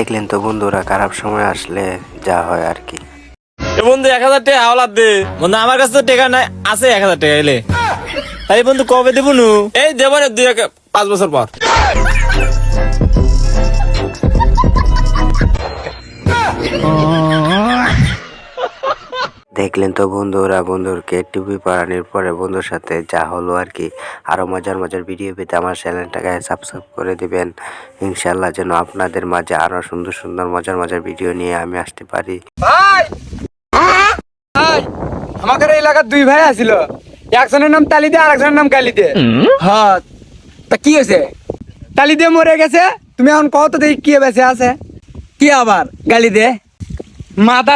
দেখলেন তো বন্ধুরা, খারাপ সময় আসলে যা হয় আর কি। বন্ধু 1000 টাকা হাওলাত দে বন্ধু, আমার কাছে তো টাকা নাই, আছে 1000 টাকা এলে। তাই বন্ধু কবে দেবো নু? এই দেবো রে 5 বছর পর। দেখলেন তো বন্ধুরা, বন্ধুরকে টিভি পাড়ানোর পরে বন্ধুর সাথে যা হলো আর কি। আরো মজার মজার ভিডিও পেতে আমার চ্যানেলটাকে সাবস্ক্রাইব করে দিবেন ইনশাল্লাহ, যেন আপনাদের মাঝে আরো সুন্দর সুন্দর মজার মজার ভিডিও নিয়ে আমি আসতে পারি। ভাই আমাদের এলাকার দুই ভাই আছিল, একজনের নাম তালি দে আর একজনের নাম গালি দে। হ্যাঁ, তা কি হয়েছে? তালি দে মরে গেছে, তুমি এখন কত দেখি কি বেঁচে আছে? কি আবার গালি দে মাথা।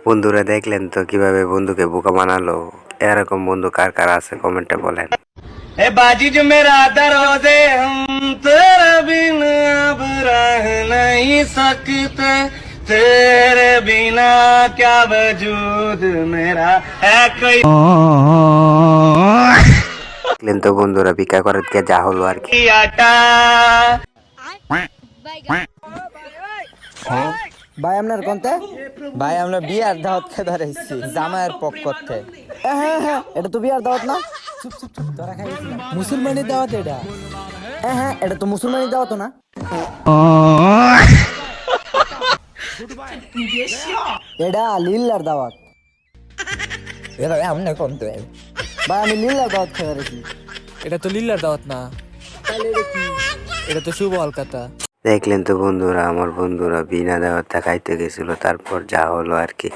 বন্ধুরা দেখলেন তো কিভাবে বন্ধুকে বোকা বানালো। এরকম বন্ধু কার কার আছে কমেন্টে বলেন। ए बाजी जो मेरा दरोजे हम तेरे बिना अब रह नहीं सकते, तेरे बिना क्या वजूद मेरा है कोई। দেখলেন তো বন্ধুরা, ভিক্ষা করে দিয়ে যা হলো আর কি। आटा ভাই আপনার কোনতে? ভাই আমরা বিয়ার দাওয়াত খেতে ধরেছি জামাইয়ের পক্ষ থেকে। হ্যাঁ হ্যাঁ, এটা তো বিয়ার দাওয়াত না? চুপ চুপ চুপ, তোরা খাইছিস না? মুসলমানের দাওয়াত এটা। হ্যাঁ হ্যাঁ, এটা তো মুসলমানের দাওয়াত না? এটা লিল্লার দাওয়াত। এবার আমরা কোনতে? ভাই আমি লিল্লার দাওয়াত খেতে ধরেছি। এটা তো লিল্লার দাওয়াত না, এটা তো শুভ হালকাতা। দেখলেন তো বন্ধুরা, আমার বন্ধুরা বিনা দাওয়াতে খাইতে গেছিল, তারপর যা হলো আর কি।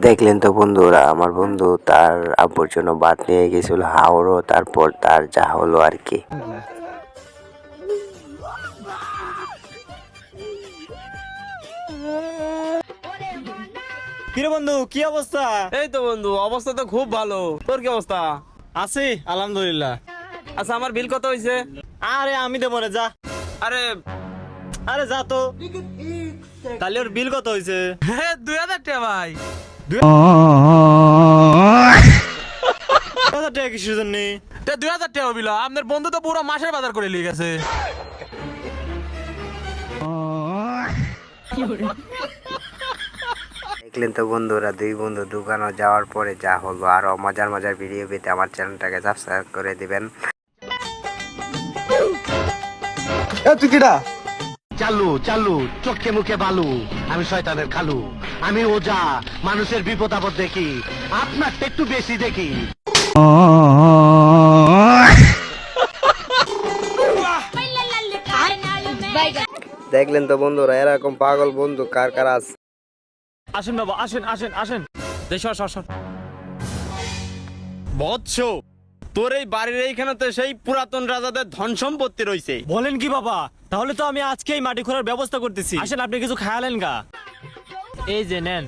দেখলেন তো বন্ধুরা, আমার বন্ধু তার আব্বুর জন্য ভাত নিয়ে গেছিল হাওড়ো, তারপর তার যা হলো আর কি। কিরে বন্ধু কি অবস্থা? এই তো বন্ধু, অবস্থা তো খুব ভালো। তোর কি অবস্থা? আছি আলহামদুলিল্লাহ। আচ্ছা আমার বিল কত হয়েছে? আরে আমি দেবো রে, যা। আরে আরে যা তো। তাহলে ওর বিল কত হয়েছে? 2000 টাকা ভাই। 2000 টাকা কিসের জন্য? 2000 টাকা বিল। আপনার বন্ধু তো পুরো মাসের বাজার করে নিয়ে গেছে। দেখলেন তো বন্ধুরা, দুই বন্ধু দোকানে যাওয়ার পরে যা হলো। আরো মজার মজার ভিডিও পেতে আমার চ্যানেলটাকে সাবস্ক্রাইব করে দিবেন। তুই কিটা? চালু চালু চোখে মুখে বালু, আমি শয়তানের খালু, আমি ওজা, মানুষের বিপদ আপদ দেখি, আপনারটা একটু বেশি দেখি। দেখলেন তো বন্ধুরা, এরকম পাগল বন্ধু কার কার আছে। আসেন বাবা, আসেন আসেন আসেন। বৎস, তোর এই বাড়ির এইখানে তো সেই পুরাতন রাজাদের ধন সম্পত্তি রয়েছে। বলেন কি বাবা? তাহলে তো আমি আজকেই মাটি খোঁড়ার ব্যবস্থা করতেছি। আসেন, আপনি কিছু খায়ালেন গা। এই যে নেন।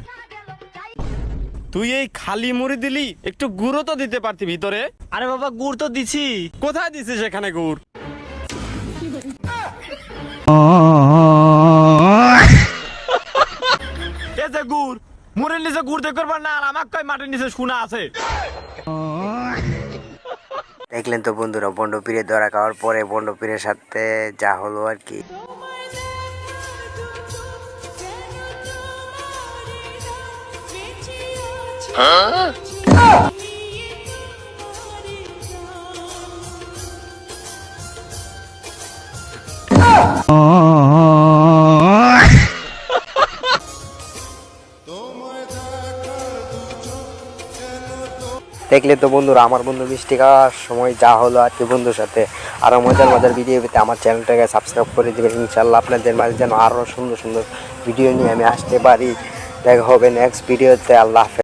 তুই এই খালি মুড়ি দিলি, একটু গুড়ও তো দিতে পারতি ভিতরে। আরে বাবা, গুড় তো দিছি। কোথায় দিছিস এখানে গুড়? এই যে গুড়, মুড়ির নিচে গুড় দেখতে পারবার না, আর আমার কই মাটির নিচে সোনা আছে। দেখলেন তো বন্ধুরা, বন্ডপীরের ধরা খাওয়ার পরে বন্ডপীরের সাথে যা হলো আর কি। দেখলে তো বন্ধুরা আমার বন্ধু মিষ্টি খাওয়ার সময় যা হলো আর কি বন্ধুর সাথে। আরও মজার মজার ভিডিও পেতে আমার চ্যানেলটাকে সাবস্ক্রাইব করে দেবেন। ইনশাল্লাহ আপনাদের মাঝে যেন আরও সুন্দর সুন্দর ভিডিও নিয়ে আমি আসতে পারি। দেখা হবে নেক্সট ভিডিওতে। আল্লাহ হাফেজ।